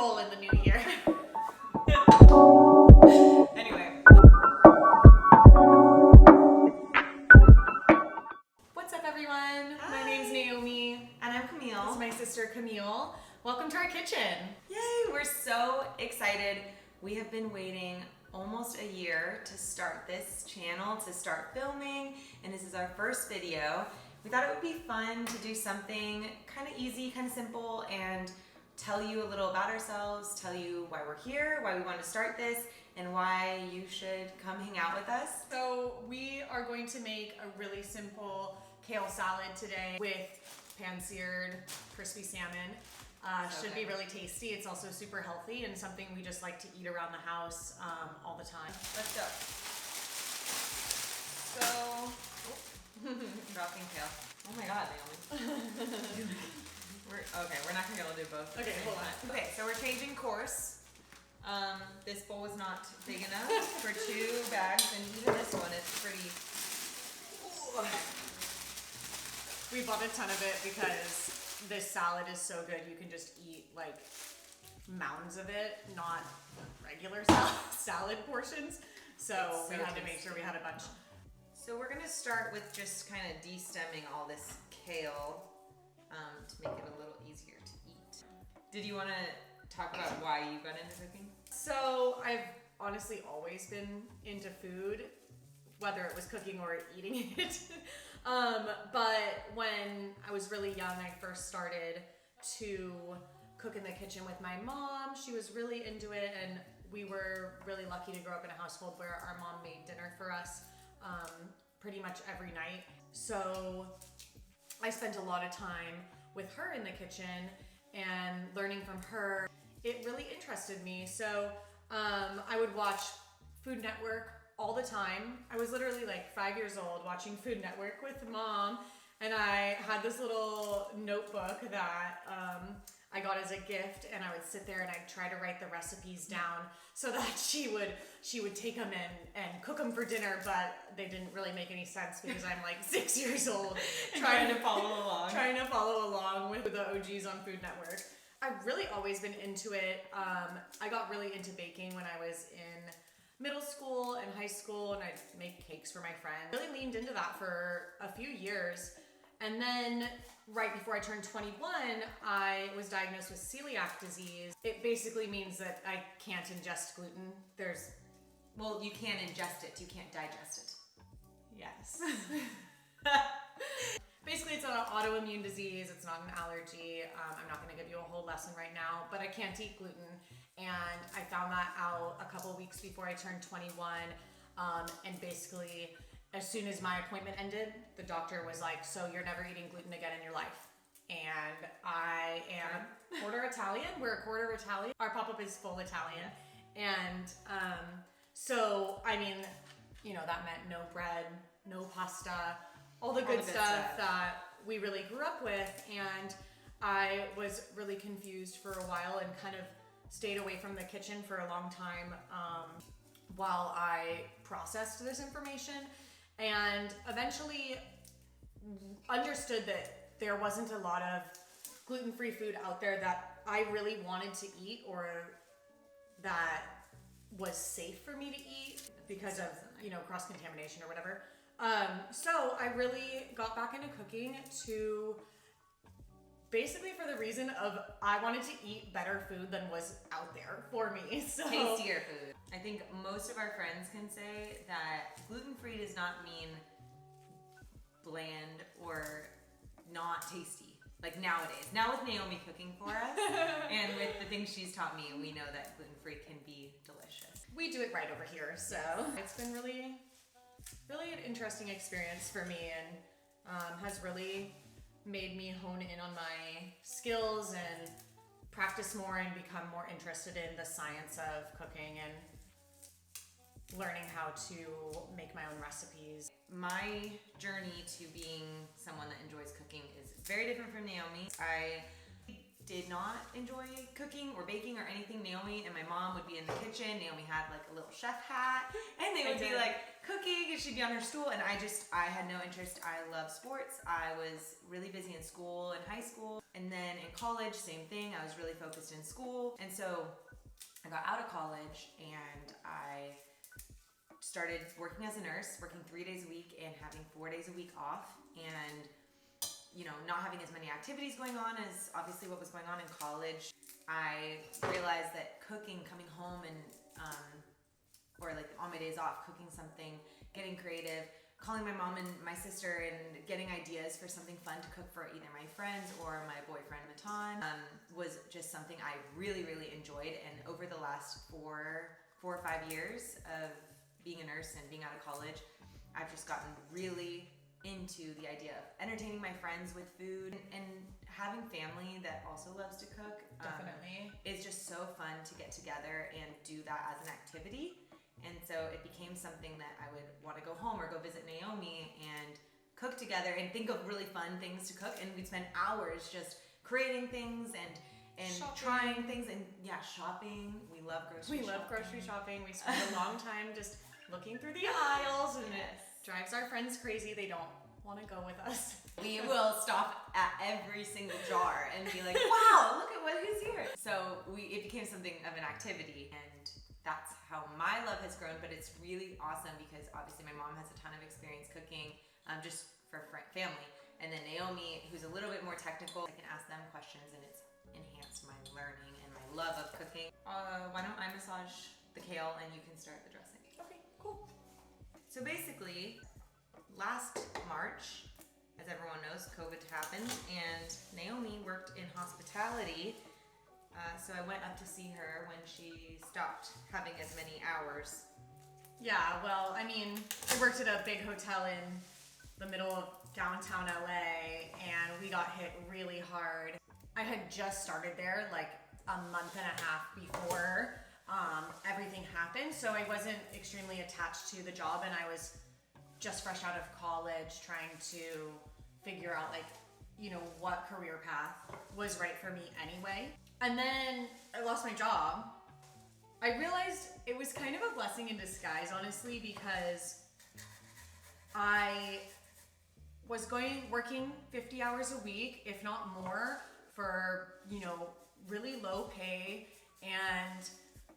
goal in the new year. Anyway. What's up, everyone? Hi. My name's Naomi. And I'm Camille. This is my sister Camille. Welcome to our kitchen. Yay, we're so excited. We have been waiting almost a year to start this channel, to start filming, and this is our first video. We thought it would be fun to do something kind of easy, kind of simple, and tell you a little about ourselves, tell you why we're here, why we want to start this, and why you should come hang out with us. So we are going to make a really simple kale salad today with pan-seared crispy salmon. Should be really tasty. It's also super healthy and something we just like to eat around the house all the time. Let's go. So, dropping kale. Oh my god, Naomi. We're not gonna be able to do both. Okay, hold on. Okay, so we're changing course. This bowl was not big enough for 2 bags, and even this one is pretty. We bought a ton of it because this salad is so good. You can just eat like mounds of it, not regular salad portions. So we had to make sure we had a bunch. So we're gonna start with just kind of de-stemming all this kale to make it a little easier to eat. Did you want to talk about why you got into cooking? So I've honestly always been into food, whether it was cooking or eating it. But when I was really young, I first started to cook in the kitchen with my mom. She was really into it, and we were really lucky to grow up in a household where our mom made dinner for us pretty much every night. So I spent a lot of time with her in the kitchen and learning from her. It really interested me. So I would watch Food Network all the time. I was literally like 5 years old watching Food Network with mom, and I had this little notebook that I got as a gift, and I would sit there and I'd try to write the recipes down so that she would take them and cook them for dinner, but they didn't really make any sense because I'm like 6 years old trying to follow along with the OGs on Food Network. I've really always been into it. I got really into baking when I was in middle school and high school, and I'd make cakes for my friends. Really leaned into that for a few years. And then right before I turned 21, I was diagnosed with celiac disease. It basically means that I can't ingest gluten. Well, you can ingest it, you can't digest it. Yes. Basically, it's an autoimmune disease. It's not an allergy. I'm not going to give you a whole lesson right now, but I can't eat gluten. And I found that out a couple weeks before I turned 21. And basically, as soon as my appointment ended, the doctor was like, so you're never eating gluten again in your life. And I am quarter Italian. We're a quarter Italian. Our pop-up is full Italian. And so, I mean, you know, that meant no bread, no pasta, all the good stuff that we really grew up with. And I was really confused for a while and kind of stayed away from the kitchen for a long time while I processed this information, and eventually understood that there wasn't a lot of gluten-free food out there that I really wanted to eat or that was safe for me to eat because of, you know, cross-contamination or whatever. So I really got back into cooking to basically for the reason of I wanted to eat better food than was out there for me. So tastier food. I think most of our friends can say that gluten-free does not mean bland or not tasty. Like nowadays. Now with Naomi cooking for us and with the things she's taught me, we know that gluten-free can be delicious. We do it right over here, so it's been really an interesting experience for me, and has really made me hone in on my skills and practice more and become more interested in the science of cooking and learning how to make my own recipes. My journey to being someone that enjoys cooking is very different from Naomi. I did not enjoy cooking or baking or anything. Naomi and my mom would be in the kitchen. Naomi had like a little chef hat, and they would be like cooking, and she'd be on her stool, and I had no interest. I love sports. I was really busy in school, in high school, and then in college, same thing. I was really focused in school, and so I got out of college and I started working as a nurse, working 3 days a week and having 4 days a week off, and not having as many activities going on as obviously what was going on in college. I realized that cooking, coming home and or like on my days off, cooking something, getting creative, calling my mom and my sister and getting ideas for something fun to cook for either my friends or my boyfriend Matan, was just something I really, really enjoyed. And over the last 4 or 5 years of being a nurse and being out of college, I've just gotten really into the idea of entertaining my friends with food and having family that also loves to cook. Definitely. It's just so fun to get together and do that as an activity. And so it became something that I would want to go home or go visit Naomi and cook together and think of really fun things to cook. And we'd spend hours just creating things and trying things and shopping. We love grocery shopping. We love grocery shopping. We spend a long time just looking through the aisles, and it drives our friends crazy. They don't want to go with us. We will stop at every single jar and be like, wow, look at what is here. So it became something of an activity, and that's how my love has grown. But it's really awesome because obviously my mom has a ton of experience cooking, just for family. And then Naomi, who's a little bit more technical, I can ask them questions, and it's enhanced my learning and my love of cooking. Why don't I massage the kale and you can start the dressing? Okay, cool. So basically, last March, as everyone knows, COVID happened, and Naomi worked in hospitality. So I went up to see her when she stopped having as many hours. Yeah, well, I mean, I worked at a big hotel in the middle of downtown LA, and we got hit really hard. I had just started there like a month and a half before everything happened, so I wasn't extremely attached to the job, and I was just fresh out of college trying to figure out what career path was right for me anyway. And then I lost my job. I realized it was kind of a blessing in disguise, honestly, because I was working 50 hours a week, if not more, for, really low pay. And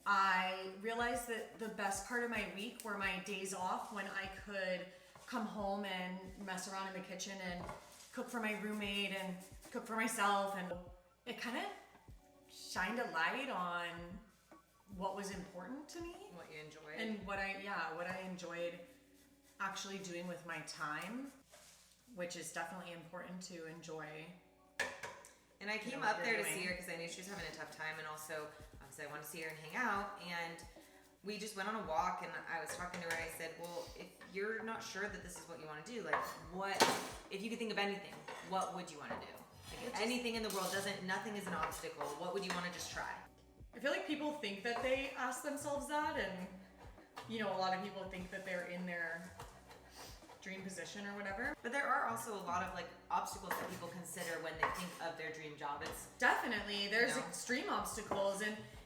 I realized that the best part of my week were my days off, when I could come home and mess around in the kitchen and cook for my roommate and cook for myself. And it kind of shined a light on what was important to me. What you enjoyed. And what I enjoyed actually doing with my time, which is definitely important to enjoy. And I came up there to see her because I knew she was having a tough time, and also obviously I wanted to see her and hang out. And we just went on a walk, and I was talking to her, and I said, well, if you're not sure that this is what you want to do, if you could think of anything, what would you want to do? If anything in the world nothing is an obstacle, what would you want to just try? I feel like people think that they ask themselves that, and a lot of people think that they're in their dream position or whatever. But there are also a lot of obstacles that people consider when they think of their dream job. It's definitely there's extreme obstacles,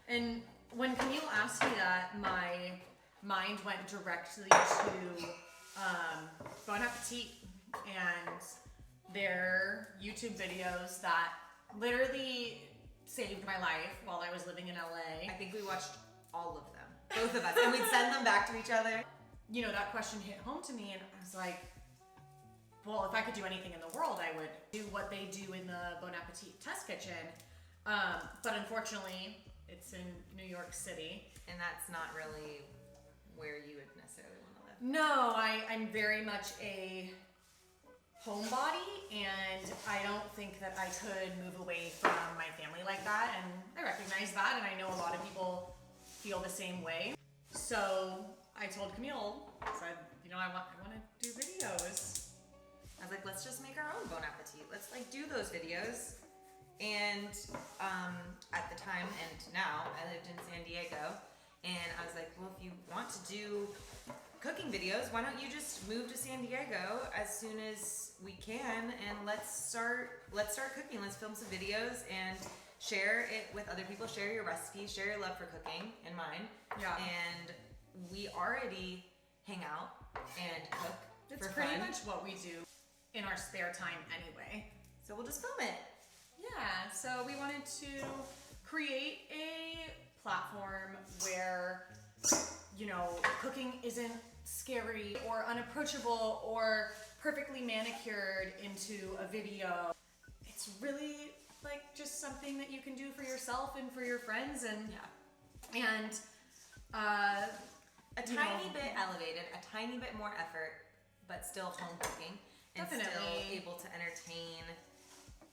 and when Camille asked me that, my mind went directly to Bon Appetit and their YouTube videos that literally saved my life while I was living in LA. I think we watched all of them, both of us, and we'd send them back to each other. That question hit home to me, and I was like, well, if I could do anything in the world, I would do what they do in the Bon Appetit test kitchen. But unfortunately, it's in New York City. And that's not really where you would necessarily want to live. No, I'm very much a homebody, and I don't think that I could move away from my family like that. And I recognize that, and I know a lot of people feel the same way. So I told Camille, I said, I want to do videos. I was like, let's just make our own Bon Appetit. Let's do those videos. And at the time and now, I lived in San Diego, and I was like, well, if you want to do cooking videos, why don't you just move to San Diego as soon as we can, and let's start cooking. Let's film some videos and share it with other people, share your recipes, share your love for cooking and mine. Yeah. And we already hang out and cook It's for pretty fun. much what we do in our spare time anyway. So we'll just film it. Yeah, so we wanted to create a platform where, you know, cooking isn't scary or unapproachable or perfectly manicured into a video. It's really like just something that you can do for yourself and for your friends, and A tiny bit elevated, a tiny bit more effort, but still home cooking and Definitely. still able to entertain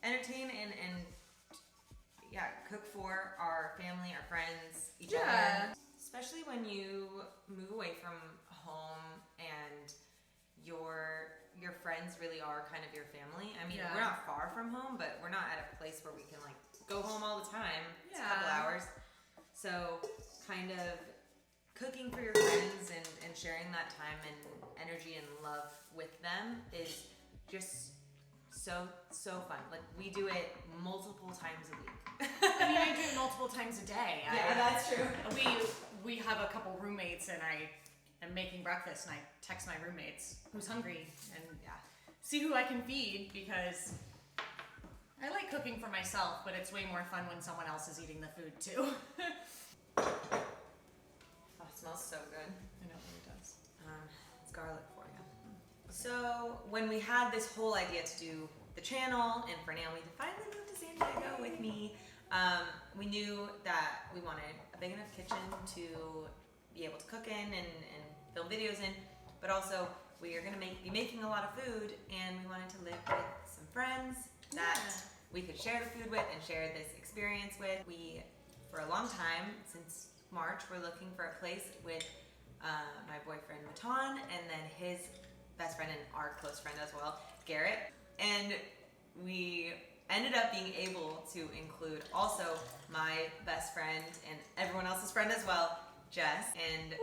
and cook for our family, our friends, each other. Especially when you move away from home and your friends really are kind of your family. I mean, we're not far from home, but we're not at a place where we can like go home all the time. It's a couple hours. So kind of cooking for your friends and sharing that time and energy and love with them is just so fun. Like we do it multiple times a week. I mean, I do it multiple times a day. Yeah, that's true. We have a couple roommates, and I am making breakfast, and I text my roommates who's hungry and see who I can feed, because I like cooking for myself, but it's way more fun when someone else is eating the food too. Oh, it smells so good. I know it really does. It's garlic for you. So when we had this whole idea to do the channel and for Naomi to finally move to San Diego with me, we knew that we wanted a big enough kitchen to be able to cook in and film videos in, but also we are going to be making a lot of food, and we wanted to live with some friends that we could share the food with and share this experience with. We, for a long time, since March, we're looking for a place with my boyfriend Matan, and then his best friend and our close friend as well, Garrett. And we ended up being able to include also my best friend and everyone else's friend as well, Jess. And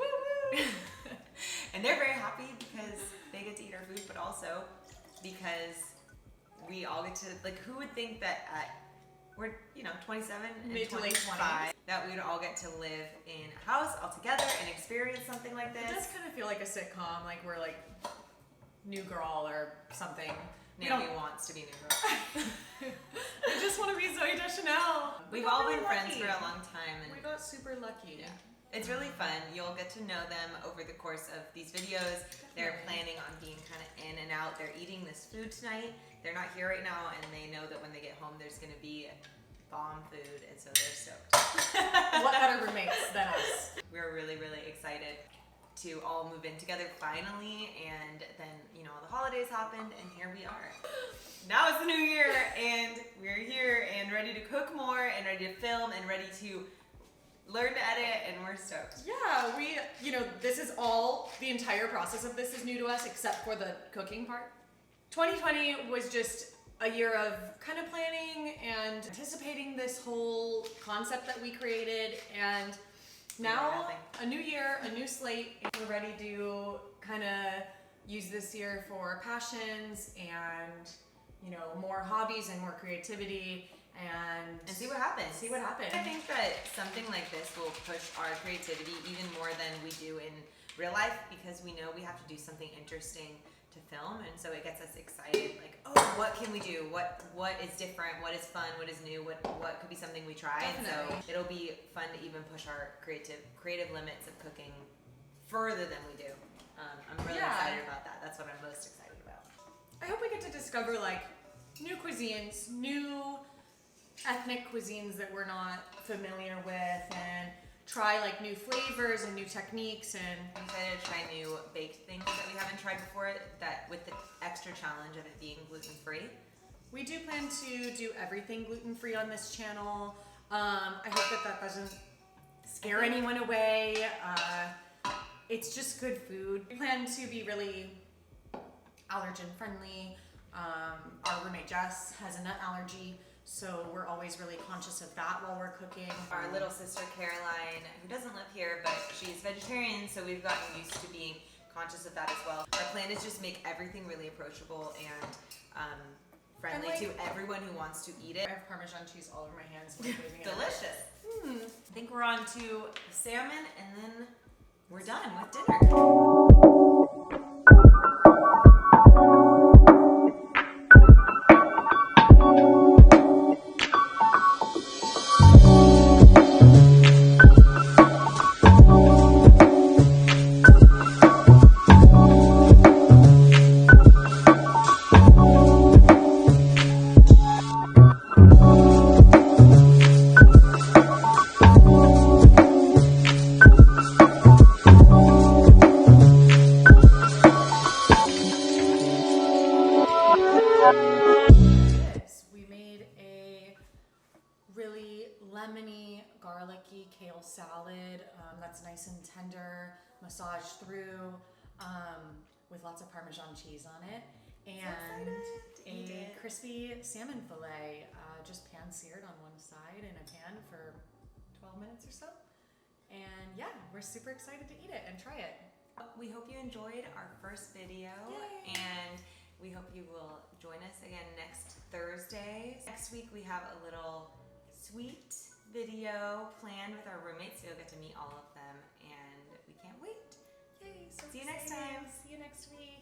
and they're very happy because they get to eat our food, but also because we all get to, like, who would think that we're 27 and Mid to late 25 that we would all get to live in a house all together and experience something like this. It does kind of feel like a sitcom, like we're like New Girl or something. Naomi wants to be New Girl. I just want to be Zoe Deschanel. We've all been friends for a long time, and we got super lucky. yeah. It's really fun. You'll get to know them over the course of these videos. They're planning on being kind of in and out. They're eating this food tonight. They're not here right now, and they know that when they get home, there's going to be bomb food, and so they're stoked. What better roommates than us? We're really, really excited to all move in together finally, and then, all the holidays happened, and here we are. Now it's the new year, and we're here, and ready to cook more, and ready to film, and ready to learn to edit, and we're stoked. Yeah, this is all, the entire process of this is new to us except for the cooking part. 2020 was just a year of kind of planning and anticipating this whole concept that we created, and now a new year, a new slate, and we're ready to kind of use this year for passions and, more hobbies and more creativity. And see what happens. I think that something like this will push our creativity even more than we do in real life, because we know we have to do something interesting to film, and so it gets us excited. Like, oh, what can we do? What is different? What is fun? What is new? What could be something we try? Definitely. And so it'll be fun to even push our creative limits of cooking further than we do. I'm really excited about that. That's what I'm most excited about. I hope we get to discover like new cuisines, new ethnic cuisines that we're not familiar with, and try like new flavors and new techniques. And I'm excited to try new baked things that we haven't tried before, that with the extra challenge of it being gluten-free. We do plan to do everything gluten-free on this channel. I hope that doesn't scare anyone away. It's just good food. We plan to be really allergen friendly. Our roommate Jess has a nut allergy, so we're always really conscious of that while we're cooking. Our little sister Caroline, who doesn't live here, but she's vegetarian, so we've gotten used to being conscious of that as well. Our plan is just make everything really approachable and friendly And, to like, everyone who wants to eat it. I have Parmesan cheese all over my hands. When I'm waving it. Delicious. I think we're on to the salmon, and then we're done with dinner. We made a really lemony, garlicky kale salad that's nice and tender, massaged through with lots of Parmesan cheese on it, and a crispy salmon fillet, just pan seared on one side in a pan for 12 minutes or so. And yeah, we're super excited to eat it and try it. We hope you enjoyed our first video. Yay. And we hope you will join us again next Thursday. Next week we have a little sweet video planned with our roommates, so you'll get to meet all of them, and we can't wait. Yay, so See you next time. See you next week.